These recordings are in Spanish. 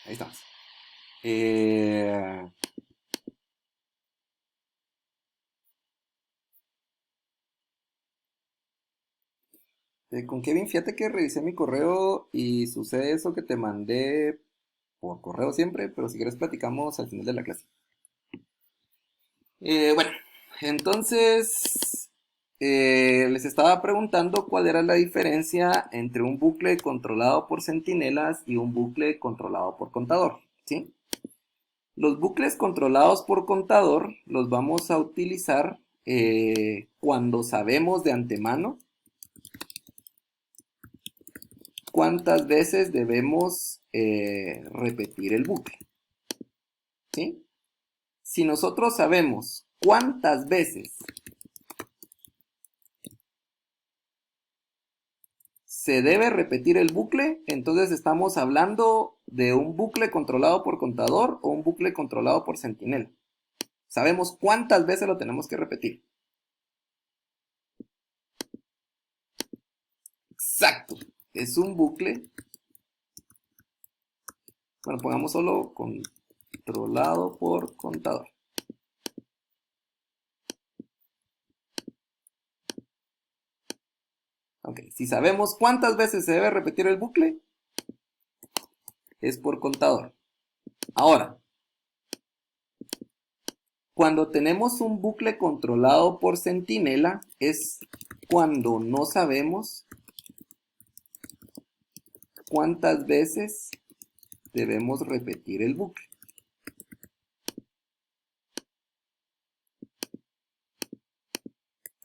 Ahí estamos. Eh, con Kevin, fíjate que revisé mi correo y sucede eso que te mandé por correo siempre, pero si quieres platicamos al final de la clase. Bueno, entonces les estaba preguntando cuál era la diferencia entre un bucle controlado por centinelas y un bucle controlado por contador, ¿sí? Los bucles controlados por contador los vamos a utilizar cuando sabemos de antemano cuántas veces debemos repetir el bucle, ¿sí? Si nosotros sabemos cuántas veces se debe repetir el bucle, entonces estamos hablando de un bucle controlado por contador o un bucle controlado por centinela. Sabemos cuántas veces lo tenemos que repetir. Exacto. Es un bucle. Bueno, pongamos solo controlado por contador. Ok, si sabemos cuántas veces se debe repetir el bucle, es por contador. Ahora, cuando tenemos un bucle controlado por centinela, es cuando no sabemos cuántas veces debemos repetir el bucle.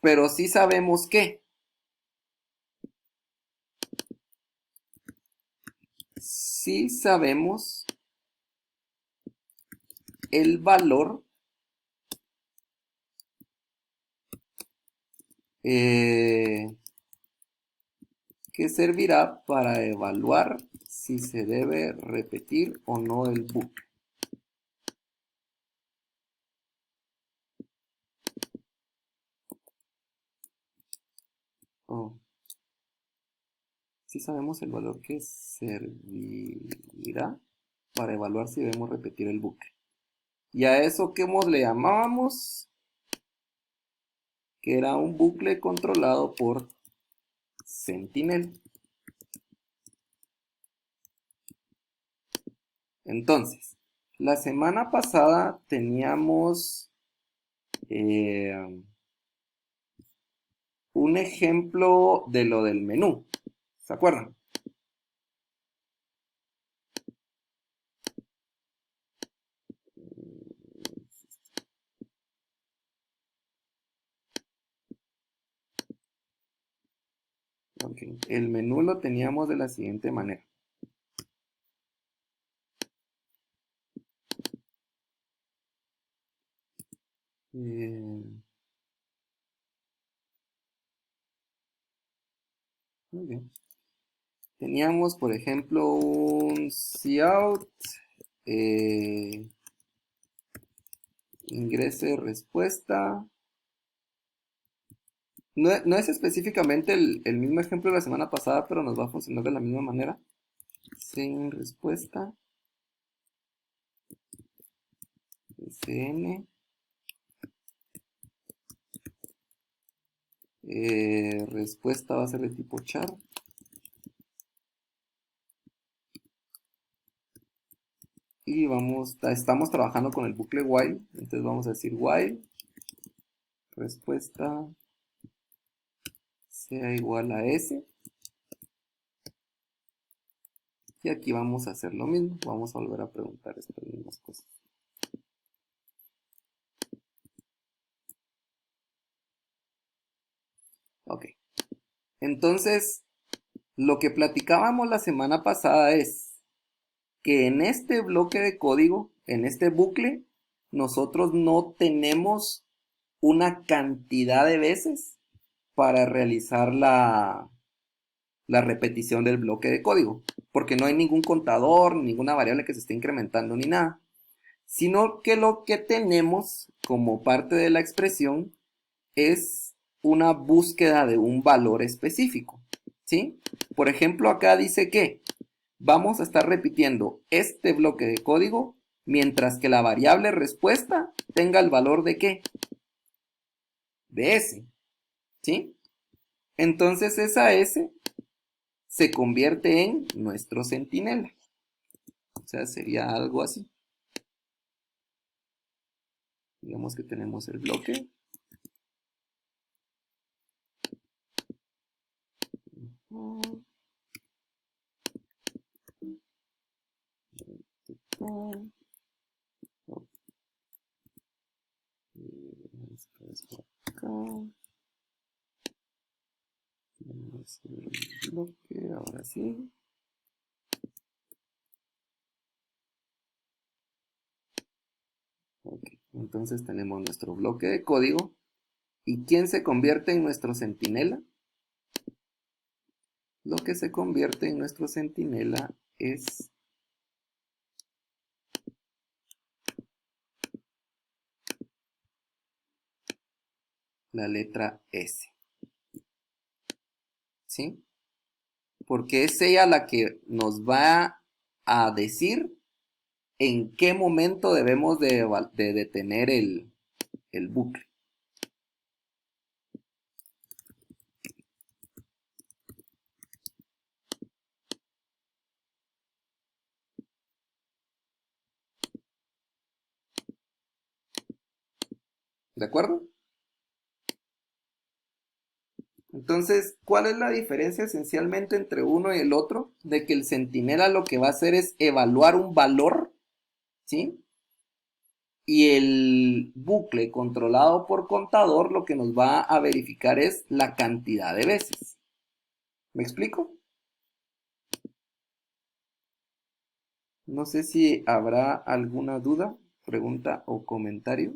Pero sí sabemos que sí sabemos el valor que servirá para evaluar si se debe repetir o no el bucle. Oh. Sí sabemos el valor que servirá para evaluar si debemos repetir el bucle. Y a eso que le llamábamos que era un bucle controlado por centinela. Entonces, la semana pasada teníamos un ejemplo de lo del menú. ¿Se acuerdan? Okay. El menú lo teníamos de la siguiente manera. Muy bien. Teníamos, por ejemplo, un cout, ingrese respuesta. No es específicamente el mismo ejemplo de la semana pasada, pero nos va a funcionar de la misma manera. Sin respuesta. SN. Respuesta va a ser de tipo char. Y estamos trabajando con el bucle while. Entonces vamos a decir while respuesta sea igual a S. Y aquí vamos a hacer lo mismo. Vamos a volver a preguntar estas mismas cosas. Ok. Entonces, lo que platicábamos la semana pasada es que en este bloque de código, en este bucle, nosotros no tenemos una cantidad de veces para realizar la repetición del bloque de código, porque no hay ningún contador, ninguna variable que se esté incrementando ni nada, sino que lo que tenemos como parte de la expresión es una búsqueda de un valor específico, ¿sí? Por ejemplo, acá dice que vamos a estar repitiendo este bloque de código mientras que la variable respuesta tenga el valor de ¿qué? De S, ¿sí? Entonces esa S se convierte en nuestro centinela. O sea, sería algo así. Digamos que tenemos el bloque. Tenemos el bloque, ahora sí. Okay. Entonces tenemos nuestro bloque de código. ¿Y quién se convierte en nuestro centinela? Lo que se convierte en nuestro centinela es la letra S. ¿Sí? Porque es ella la que nos va a decir en qué momento debemos de detener el bucle. ¿De acuerdo? Entonces, ¿cuál es la diferencia esencialmente entre uno y el otro? De que el centinela lo que va a hacer es evaluar un valor, ¿sí? Y el bucle controlado por contador lo que nos va a verificar es la cantidad de veces. ¿Me explico? No sé si habrá alguna duda, pregunta o comentario.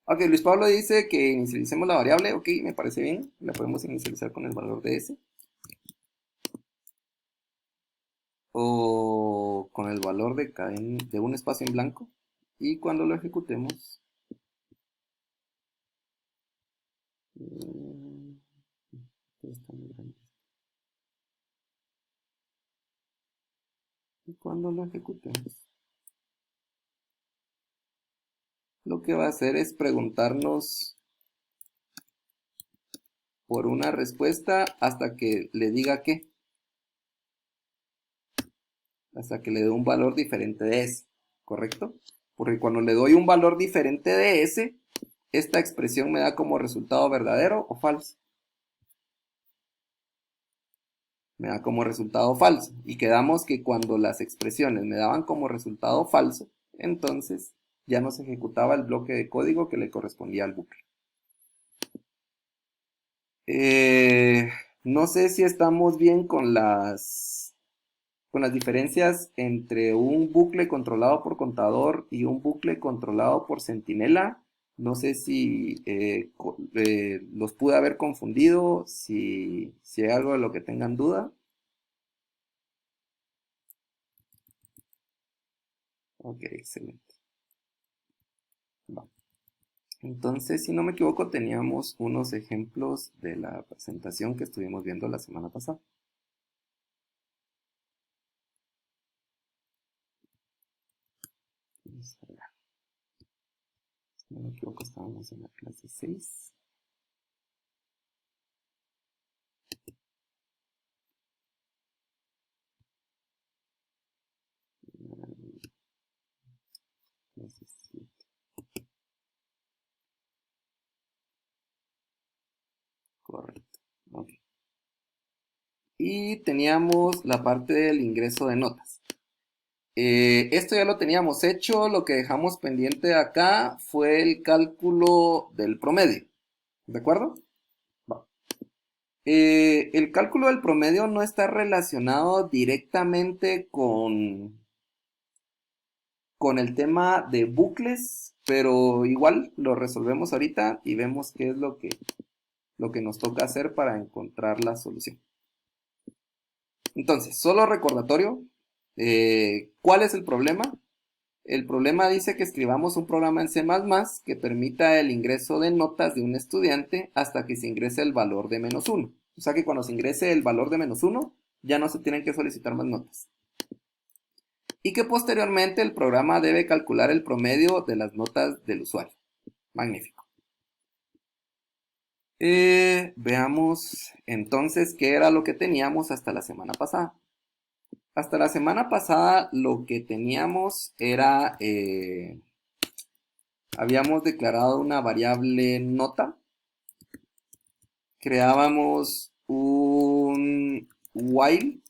Ok, Luis Pablo dice que inicialicemos la variable. Ok, me parece bien. La podemos inicializar con el valor de S. O con el valor de un espacio en blanco. Y cuando lo ejecutemos... Y cuando lo ejecutemos, lo que va a hacer es preguntarnos por una respuesta hasta que le diga qué. Hasta que le dé un valor diferente de S, ¿correcto? Porque cuando le doy un valor diferente de S, esta expresión me da como resultado verdadero o falso. Me da como resultado falso. Y quedamos que cuando las expresiones me daban como resultado falso, entonces ya no se ejecutaba el bloque de código que le correspondía al bucle. No sé si estamos bien con las diferencias entre un bucle controlado por contador y un bucle controlado por centinela. No sé si los pude haber confundido, si hay algo de lo que tengan duda. Ok, excelente. Va. Entonces, si no me equivoco, teníamos unos ejemplos de la presentación que estuvimos viendo la semana pasada. Vamos a ver. Si no me equivoco, estábamos en la clase 6. Clase 7. Correcto. Ok. Y teníamos la parte del ingreso de notas. Esto ya lo teníamos hecho, lo que dejamos pendiente acá fue el cálculo del promedio, ¿de acuerdo? Va. El cálculo del promedio no está relacionado directamente con el tema de bucles, pero igual lo resolvemos ahorita y vemos qué es lo que nos toca hacer para encontrar la solución. Entonces, solo recordatorio, ¿cuál es el problema? El problema dice que escribamos un programa en C++ que permita el ingreso de notas de un estudiante hasta que se ingrese el valor de -1. O sea que cuando se ingrese el valor de -1, ya no se tienen que solicitar más notas. Y que posteriormente el programa debe calcular el promedio de las notas del usuario. Magnífico. Veamos entonces qué era lo que teníamos hasta la semana pasada. Hasta la semana pasada lo que teníamos era, habíamos declarado una variable nota, creábamos un while,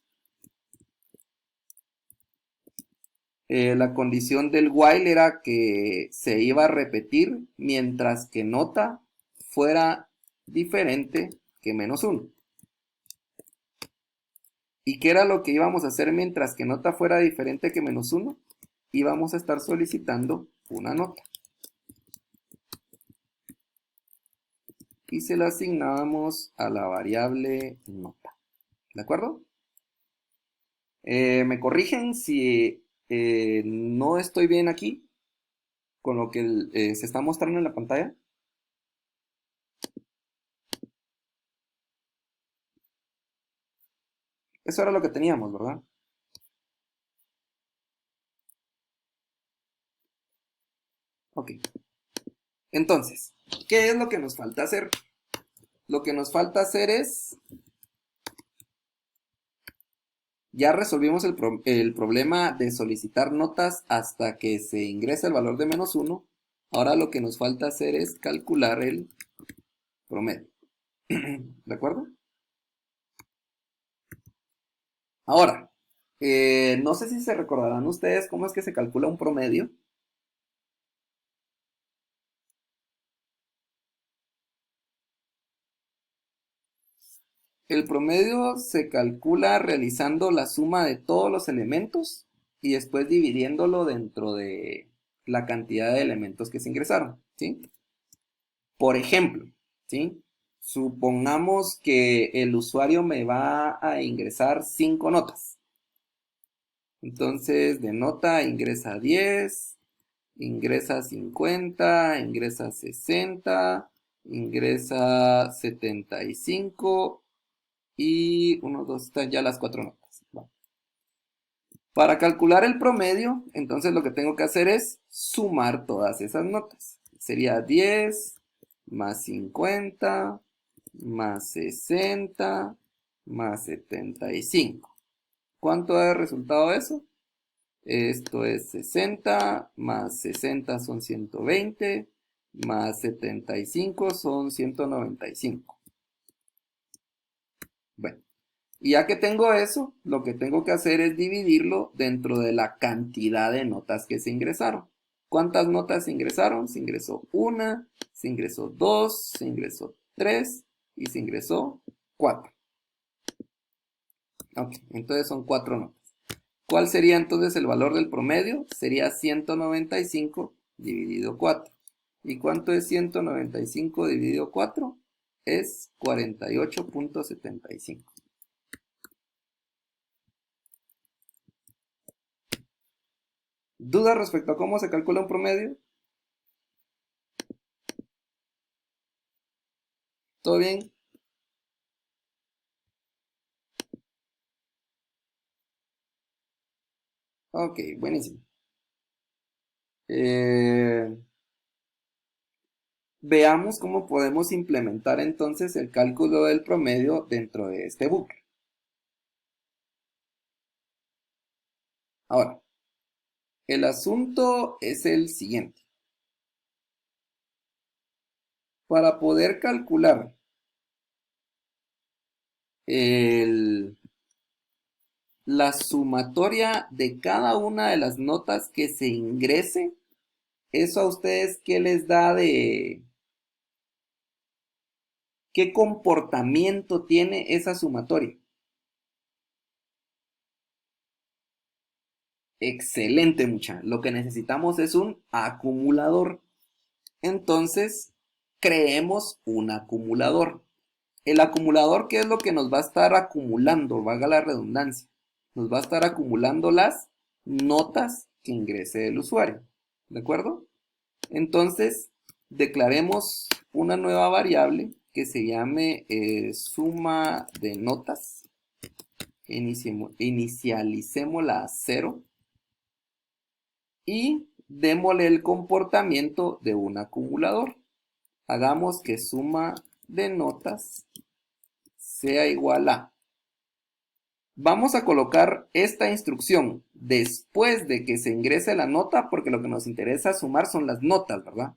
la condición del while era que se iba a repetir mientras que nota fuera diferente que -1. ¿Y qué era lo que íbamos a hacer mientras que nota fuera diferente que -1? Íbamos a estar solicitando una nota. Y se la asignábamos a la variable nota. ¿De acuerdo? Me corrigen si no estoy bien aquí con lo que se está mostrando en la pantalla. Eso era lo que teníamos, ¿verdad? Ok. Entonces, ¿qué es lo que nos falta hacer? Lo que nos falta hacer es... Ya resolvimos el problema de solicitar notas hasta que se ingrese el valor de -1. Ahora lo que nos falta hacer es calcular el promedio. ¿De acuerdo? Ahora, no sé si se recordarán ustedes cómo es que se calcula un promedio. El promedio se calcula realizando la suma de todos los elementos y después dividiéndolo dentro de la cantidad de elementos que se ingresaron, ¿sí? Por ejemplo, ¿sí? Supongamos que el usuario me va a ingresar 5 notas. Entonces, de nota ingresa 10, ingresa 50, ingresa 60, ingresa 75 y 1, 2, están ya las 4 notas. Va. Para calcular el promedio, entonces lo que tengo que hacer es sumar todas esas notas. Sería 10 más 50 más 60 más 75. ¿Cuánto da de resultado eso? Esto es 60 más 60 son 120 más 75 son 195. Bueno, y ya que tengo eso, lo que tengo que hacer es dividirlo dentro de la cantidad de notas que se ingresaron. ¿Cuántas notas se ingresaron? Se ingresó 1, se ingresó 2, se ingresó 3 y se ingresó 4. Ok, entonces son 4 notas. ¿Cuál sería entonces el valor del promedio? Sería 195 dividido 4. ¿Y cuánto es 195 dividido 4? Es 48.75. ¿Dudas respecto a cómo se calcula un promedio? ¿Todo bien? Ok, buenísimo. Veamos cómo podemos implementar entonces el cálculo del promedio dentro de este bucle. Ahora, el asunto es el siguiente. Para poder calcular la sumatoria de cada una de las notas que se ingrese, ¿eso a ustedes qué les da de... qué comportamiento tiene esa sumatoria? Excelente, mucha. Lo que necesitamos es un acumulador. Entonces, creemos un acumulador. El acumulador, ¿qué es lo que nos va a estar acumulando? Valga la redundancia. Nos va a estar acumulando las notas que ingrese el usuario. ¿De acuerdo? Entonces, declaremos una nueva variable que se llame suma de notas. Inicialicémosla a 0 y démosle el comportamiento de un acumulador. Hagamos que suma de notas sea igual a. Vamos a colocar esta instrucción después de que se ingrese la nota, porque lo que nos interesa sumar son las notas, ¿verdad?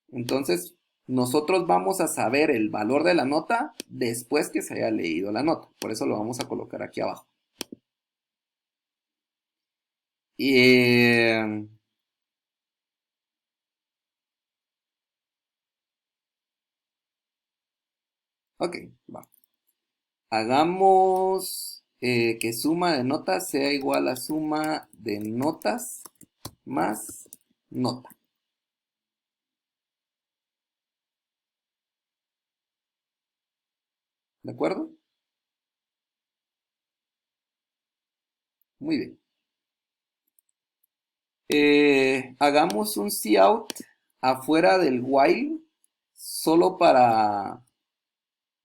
Entonces, nosotros vamos a saber el valor de la nota después que se haya leído la nota. Por eso lo vamos a colocar aquí abajo. Ok, va. Hagamos que suma de notas sea igual a suma de notas más nota. ¿De acuerdo? Muy bien. Hagamos un cout afuera del while solo para...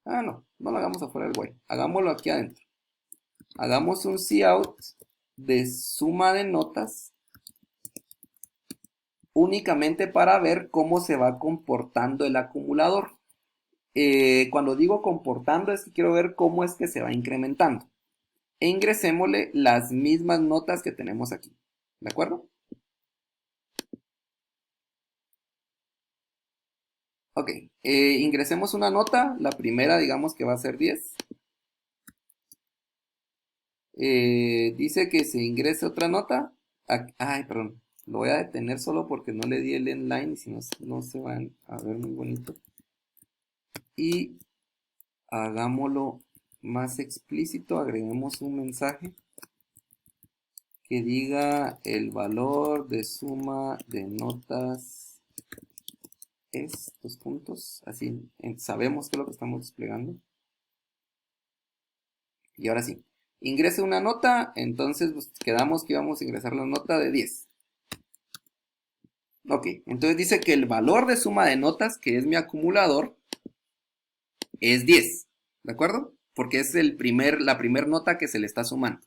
Ah, no lo hagamos afuera del while. Hagámoslo aquí adentro. Hagamos un cout de suma de notas únicamente para ver cómo se va comportando el acumulador. Cuando digo comportando es que quiero ver cómo es que se va incrementando. E ingresémosle las mismas notas que tenemos aquí. ¿De acuerdo? Ok, ingresemos una nota, la primera digamos que va a ser 10. Dice que se ingrese otra nota. Ay, perdón, lo voy a detener solo porque no le di el endline y si no, no se van a ver muy bonito. Y hagámoslo más explícito, agreguemos un mensaje que diga el valor de suma de notas es, dos puntos, así sabemos qué es lo que estamos desplegando. Y ahora sí, ingrese una nota, entonces pues, quedamos que íbamos a ingresar la nota de 10. Ok, entonces dice que el valor de suma de notas, que es mi acumulador, es 10, ¿de acuerdo? Porque es la primera nota que se le está sumando.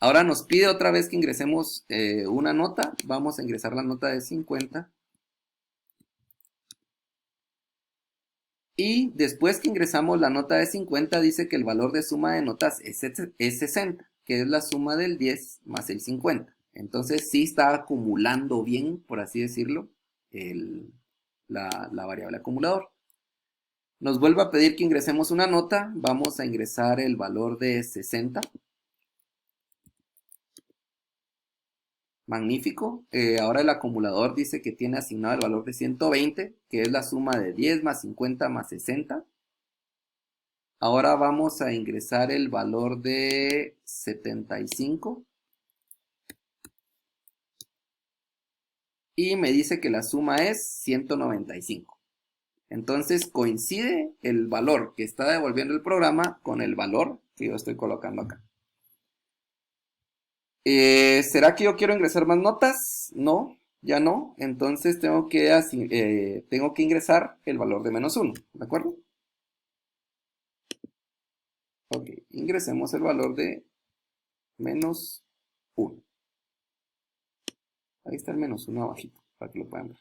Ahora nos pide otra vez que ingresemos una nota, vamos a ingresar la nota de 50. Y después que ingresamos la nota de 50, dice que el valor de suma de notas es 60, que es la suma del 10 más el 50. Entonces sí está acumulando bien, por así decirlo, la variable acumulador. Nos vuelve a pedir que ingresemos una nota, vamos a ingresar el valor de 60. Magnífico. Ahora el acumulador dice que tiene asignado el valor de 120, que es la suma de 10 más 50 más 60. Ahora vamos a ingresar el valor de 75. Y me dice que la suma es 195. Entonces coincide el valor que está devolviendo el programa con el valor que yo estoy colocando acá. ¿Será que yo quiero ingresar más notas? No, ya no. Entonces tengo que ingresar el valor de menos 1. ¿De acuerdo? Ok, ingresemos el valor de menos 1. Ahí está el menos 1 abajito, para que lo puedan ver.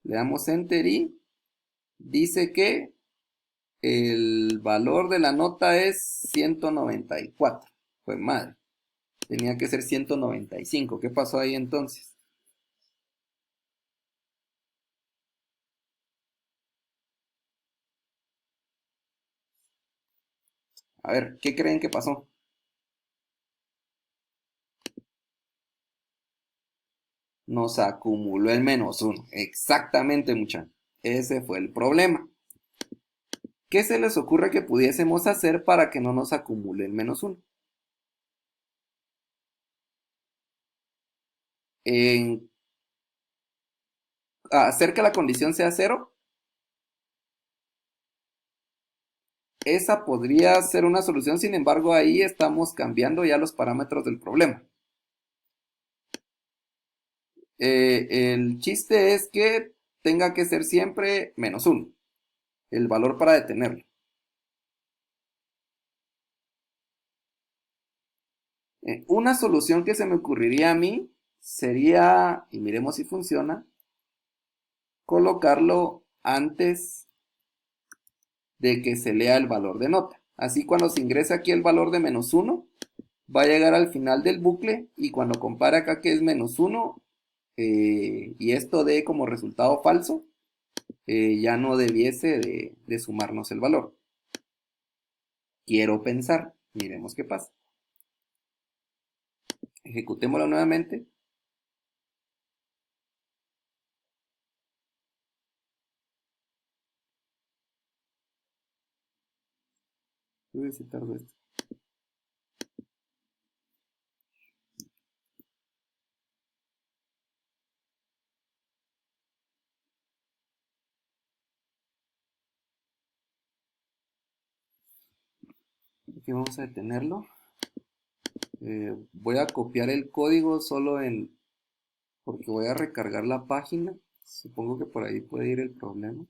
Le damos Enter y dice que el valor de la nota es 194. Pues madre, tenía que ser 195. ¿Qué pasó ahí entonces? A ver, ¿qué creen que pasó? Nos acumuló el menos 1. Exactamente, muchachos. Ese fue el problema. ¿Qué se les ocurre que pudiésemos hacer para que no nos acumule el menos 1? Hacer que la condición sea 0. Esa podría ser una solución, sin embargo, ahí estamos cambiando ya los parámetros del problema. El chiste es que tenga que ser siempre -1, el valor para detenerlo. Una solución que se me ocurriría a mí sería, y miremos si funciona, colocarlo antes de que se lea el valor de nota. Así cuando se ingresa aquí el valor de -1, va a llegar al final del bucle y cuando compara acá que es -1 y esto dé como resultado falso, ya no debiese de sumarnos el valor. Quiero pensar, miremos qué pasa. Ejecutémoslo nuevamente. Uy, si tardo esto. Aquí vamos a detenerlo. Voy a copiar el código solo porque voy a recargar la página. Supongo que por ahí puede ir el problema.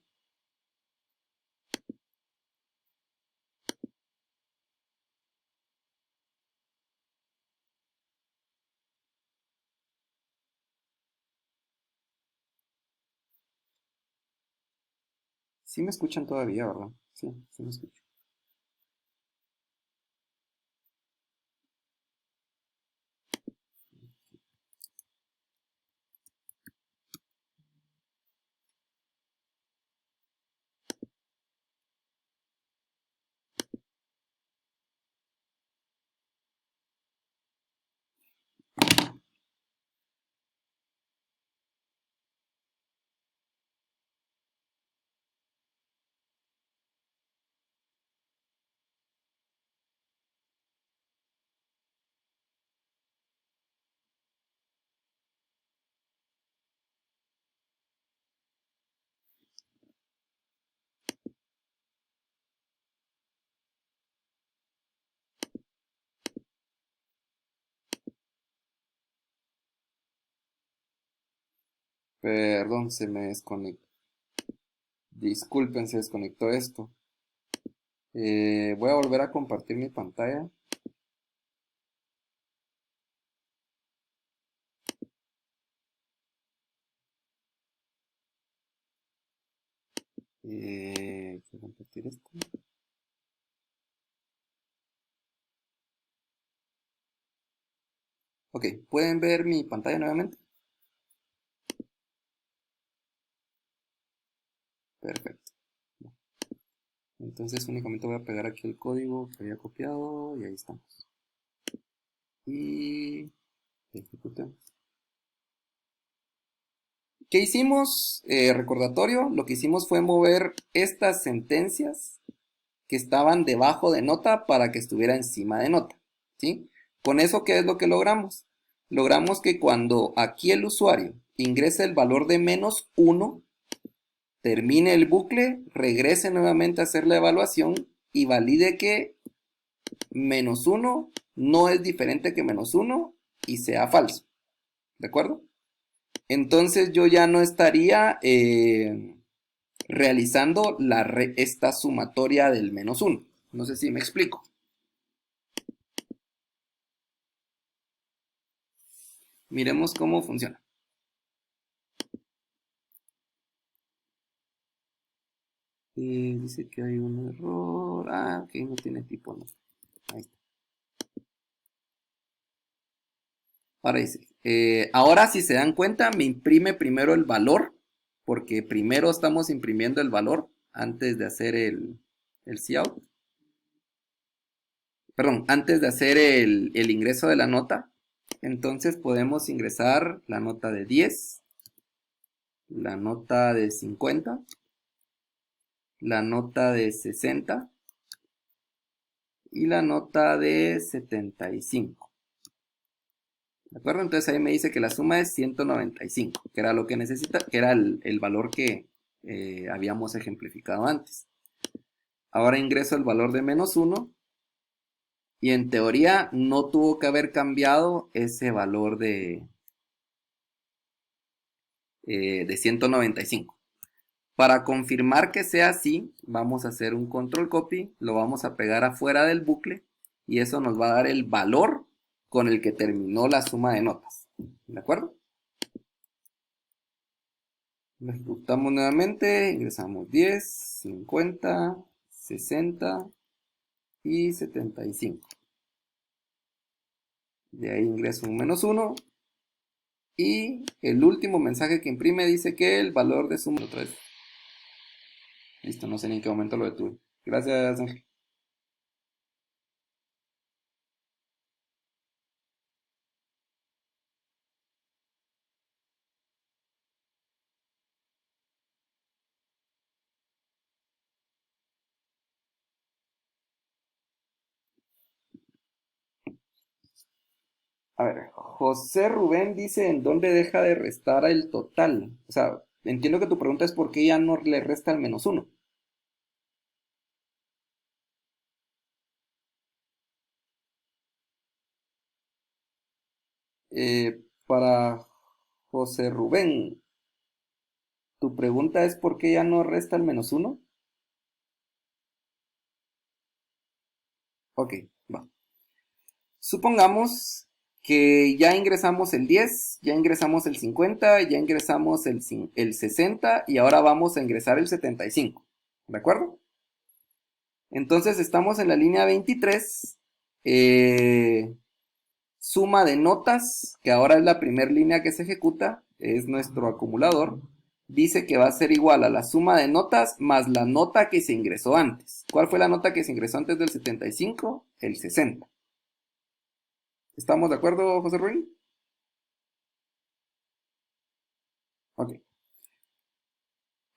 Sí me escuchan todavía, ¿verdad? Sí, sí me escuchan. Perdón, se me desconectó. Disculpen, se desconectó esto. Voy a volver a compartir mi pantalla. Quiero compartir esto. Ok, ¿pueden ver mi pantalla nuevamente? Perfecto. Entonces únicamente voy a pegar aquí el código que había copiado y ahí estamos. Y ejecutemos. ¿Qué hicimos? Recordatorio, lo que hicimos fue mover estas sentencias que estaban debajo de nota para que estuviera encima de nota, ¿sí? Con eso, ¿qué es lo que logramos? Logramos que cuando aquí el usuario ingrese el valor de -1, termine el bucle, regrese nuevamente a hacer la evaluación y valide que -1 no es diferente que -1 y sea falso, ¿de acuerdo? Entonces yo ya no estaría realizando esta sumatoria del -1. No sé si me explico. Miremos cómo funciona. Dice que hay un error. Ah, ok, no tiene tipo, no. Ahí está. Ahora dice, ahora si se dan cuenta, me imprime primero el valor, porque primero estamos imprimiendo el valor antes de hacer el cout. Perdón, antes de hacer el ingreso de la nota. Entonces podemos ingresar la nota de 10, la nota de 50, la nota de 60 y la nota de 75. ¿De acuerdo? Entonces ahí me dice que la suma es 195, que era lo que necesita, que era el valor que habíamos ejemplificado antes. Ahora ingreso el valor de -1 y en teoría no tuvo que haber cambiado ese valor de 195. Para confirmar que sea así, vamos a hacer un control copy, lo vamos a pegar afuera del bucle y eso nos va a dar el valor con el que terminó la suma de notas. ¿De acuerdo? Lo ejecutamos nuevamente, ingresamos 10, 50, 60 y 75. De ahí ingreso un -1 y el último mensaje que imprime dice que el valor de suma otra vez. Listo, no sé ni en qué momento lo detuve. Gracias, Ángel. A ver, José Rubén dice en dónde deja de restar el total. O sea, entiendo que tu pregunta es por qué ya no le resta el -1. Para José Rubén, tu pregunta es por qué ya no resta el -1. Ok, va. Supongamos que ya ingresamos el 10, ya ingresamos el 50, ya ingresamos el 60 y ahora vamos a ingresar el 75. ¿De acuerdo? Entonces estamos en la línea 23, suma de notas, que ahora es la primera línea que se ejecuta, es nuestro acumulador, dice que va a ser igual a la suma de notas más la nota que se ingresó antes. ¿Cuál fue la nota que se ingresó antes del 75? El 60. ¿Estamos de acuerdo, José Ruiz? Ok.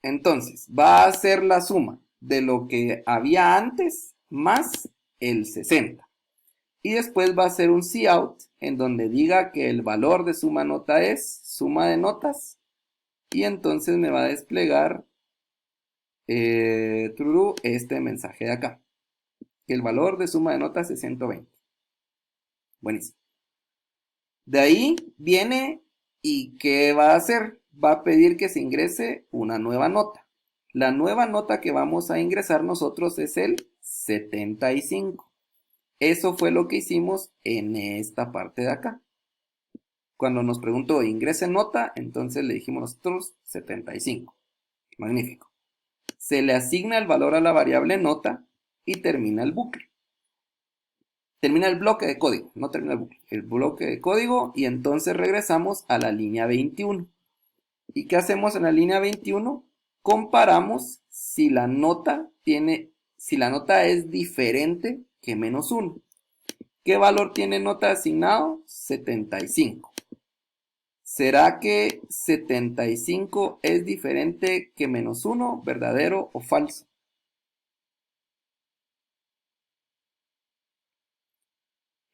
Entonces, va a ser la suma de lo que había antes más el 60. Y después va a ser un cout en donde diga que el valor de suma nota es suma de notas. Y entonces me va a desplegar este mensaje de acá. Que el valor de suma de notas es 120. Buenísimo. De ahí viene y ¿qué va a hacer? Va a pedir que se ingrese una nueva nota. La nueva nota que vamos a ingresar nosotros es el 75. Eso fue lo que hicimos en esta parte de acá. Cuando nos preguntó ingrese nota, entonces le dijimos nosotros 75. Magnífico. Se le asigna el valor a la variable nota y termina el bucle. Termina el bloque de código, no termina el bucle, el bloque de código y entonces regresamos a la línea 21. ¿Y qué hacemos en la línea 21? Comparamos si la nota es diferente que -1. ¿Qué valor tiene nota asignado? 75. ¿Será que 75 es diferente que -1? ¿Verdadero o falso?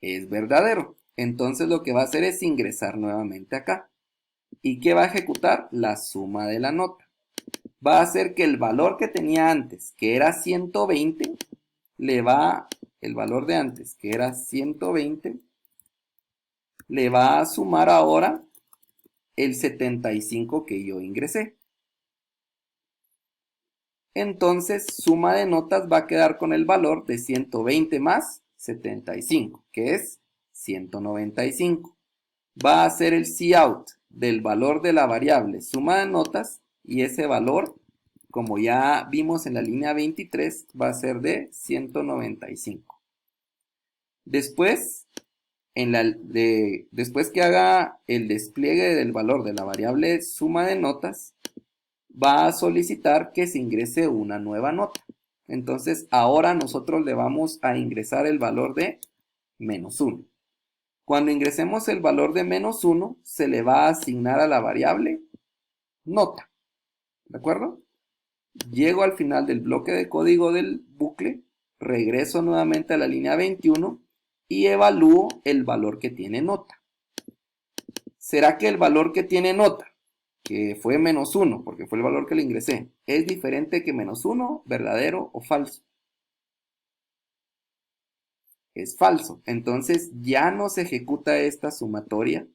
Es verdadero. Entonces lo que va a hacer es ingresar nuevamente acá. ¿Y qué va a ejecutar? La suma de la nota. Va a hacer que el valor que tenía antes, que era 120, el valor de antes, que era 120, le va a sumar ahora el 75 que yo ingresé. Entonces, suma de notas va a quedar con el valor de 120 más 75, que es 195. Va a hacer el cout del valor de la variable suma de notas y ese valor, como ya vimos en la línea 23, va a ser de 195. Después, después que haga el despliegue del valor de la variable suma de notas, va a solicitar que se ingrese una nueva nota. Entonces, ahora nosotros le vamos a ingresar el valor de -1. Cuando ingresemos el valor de -1, se le va a asignar a la variable nota. ¿De acuerdo? Llego al final del bloque de código del bucle, regreso nuevamente a la línea 21 y evalúo el valor que tiene nota. ¿Será que el valor que tiene nota, que fue -1, porque fue el valor que le ingresé, es diferente que -1, verdadero o falso? Es falso. Entonces ya no se ejecuta esta sumatoria,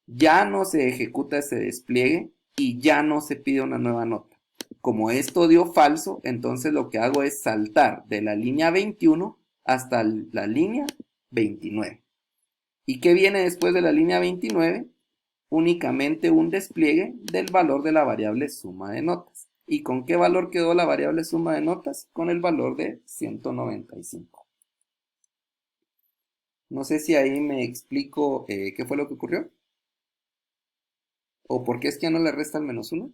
ya no se ejecuta ese despliegue y ya no se pide una nueva nota. Como esto dio falso, entonces lo que hago es saltar de la línea 21 hasta la línea 29. ¿Y qué viene después de la línea 29? Únicamente un despliegue del valor de la variable suma de notas. ¿Y con qué valor quedó la variable suma de notas? Con el valor de 195. No sé si ahí me explico qué fue lo que ocurrió. ¿O por qué es que ya no le resta el -1?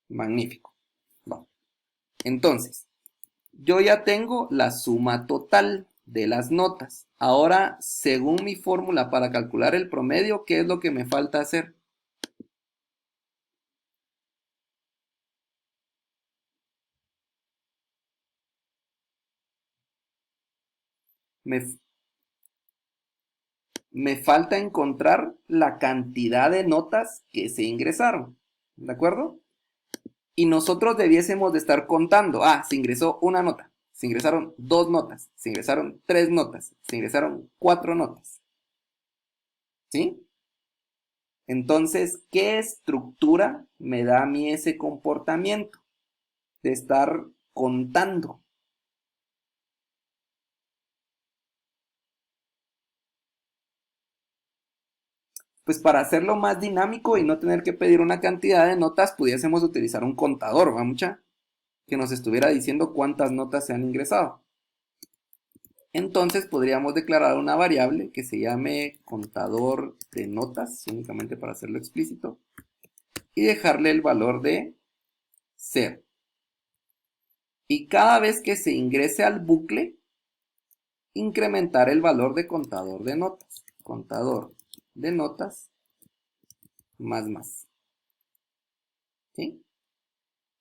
Magnífico. Bueno, entonces, yo ya tengo la suma total de las notas. Ahora, según mi fórmula para calcular el promedio, ¿qué es lo que me falta hacer? Me, me falta encontrar la cantidad de notas que se ingresaron. ¿De acuerdo? Y nosotros debiésemos de estar contando. Ah, se ingresó una nota, se ingresaron 2 notas, se ingresaron 3 notas, se ingresaron 4 notas. ¿Sí? Entonces, ¿qué estructura me da a mí ese comportamiento de estar contando? Pues para hacerlo más dinámico y no tener que pedir una cantidad de notas, pudiésemos utilizar un contador, ¿va mucha? Que nos estuviera diciendo cuántas notas se han ingresado. Entonces podríamos declarar una variable que se llame contador de notas, únicamente para hacerlo explícito, y dejarle el valor de 0. Y cada vez que se ingrese al bucle, incrementar el valor de contador de notas. Contador de notas más. ¿Sí?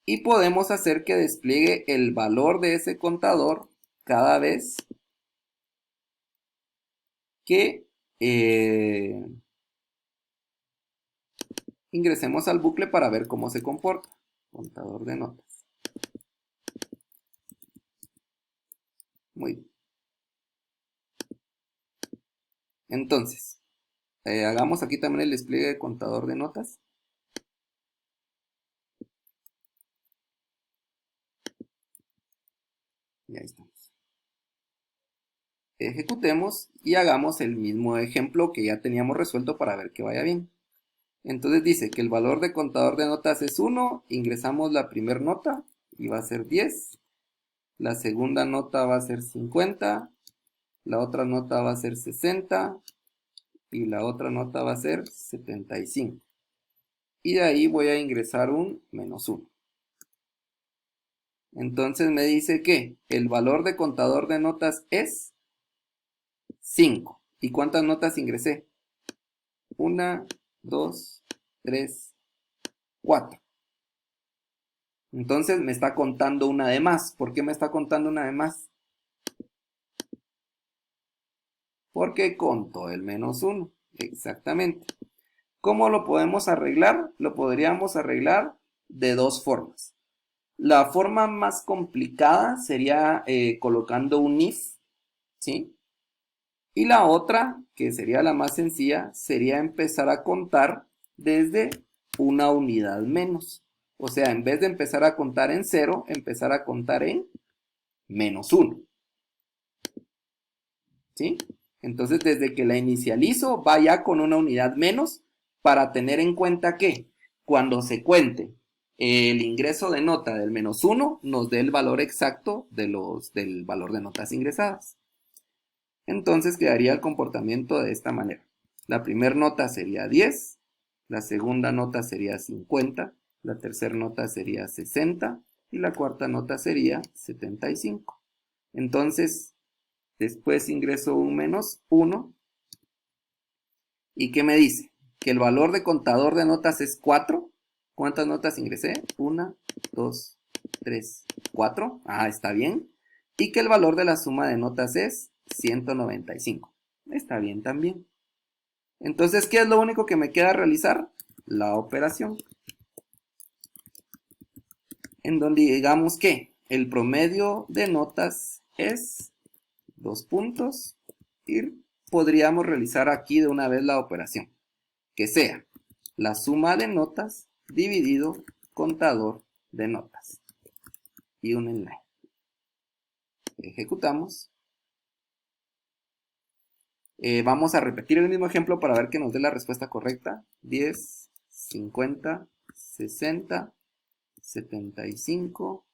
Y podemos hacer que despliegue el valor de ese contador cada vez que ingresemos al bucle para ver cómo se comporta. Contador de notas. Muy bien. Entonces, hagamos aquí también el despliegue de contador de notas. Y ahí estamos. Ejecutemos y hagamos el mismo ejemplo que ya teníamos resuelto para ver que vaya bien. Entonces dice que el valor de contador de notas es 1, ingresamos la primera nota y va a ser 10, la segunda nota va a ser 50, la otra nota va a ser 60 y la otra nota va a ser 75. Y de ahí voy a ingresar un -1. Entonces me dice que el valor de contador de notas es 5. ¿Y cuántas notas ingresé? 1, 2, 3, 4. Entonces me está contando una de más. ¿Por qué me está contando una de más? Porque contó el -1. Exactamente. ¿Cómo lo podemos arreglar? Lo podríamos arreglar de dos formas. La forma más complicada sería colocando un if, ¿sí? Y la otra, que sería la más sencilla, sería empezar a contar desde una unidad menos. O sea, en vez de empezar a contar en 0, empezar a contar en -1. ¿Sí? Entonces, desde que la inicializo, va ya con una unidad menos para tener en cuenta que cuando se cuente el ingreso de nota del -1, nos dé el valor exacto del valor de notas ingresadas. Entonces quedaría el comportamiento de esta manera. La primera nota sería 10, la segunda nota sería 50, la tercera nota sería 60 y la cuarta nota sería 75. Entonces, después ingreso un -1. ¿Y qué me dice? Que el valor de contador de notas es 4. ¿Cuántas notas ingresé? 1, 2, 3, 4. Ah, está bien. Y que el valor de la suma de notas es 195. Está bien también. Entonces, ¿qué es lo único que me queda realizar? La operación. En donde digamos que el promedio de notas es 2 puntos y podríamos realizar aquí de una vez la operación. Que sea la suma de notas dividido contador de notas. Y un inline. Ejecutamos. Vamos a repetir el mismo ejemplo para ver que nos dé la respuesta correcta. 10, 50, 60, 75.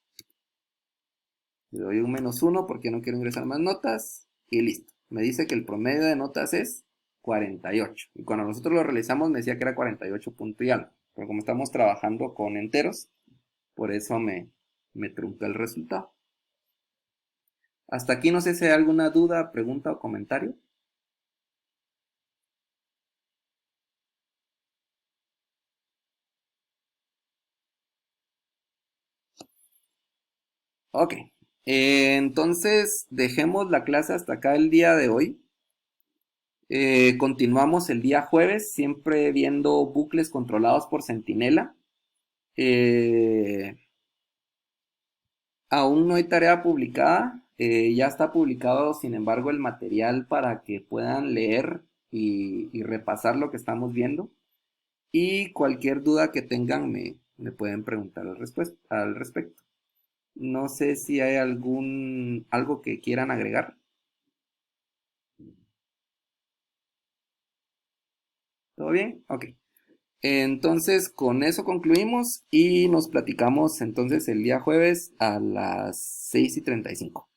Le doy un -1 porque no quiero ingresar más notas. Y listo. Me dice que el promedio de notas es 48. Y cuando nosotros lo realizamos me decía que era 48 punto y algo. Pero como estamos trabajando con enteros, por eso me trunca el resultado. Hasta aquí no sé si hay alguna duda, pregunta o comentario. Ok, entonces dejemos la clase hasta acá el día de hoy. Continuamos el día jueves, siempre viendo bucles controlados por Centinela. Aún no hay tarea publicada, ya está publicado, sin embargo, el material para que puedan leer y repasar lo que estamos viendo. Y cualquier duda que tengan me pueden preguntar al respecto. No sé si hay algo que quieran agregar. ¿Todo bien? Ok. Entonces, con eso concluimos y nos platicamos entonces el día jueves a las 6:35.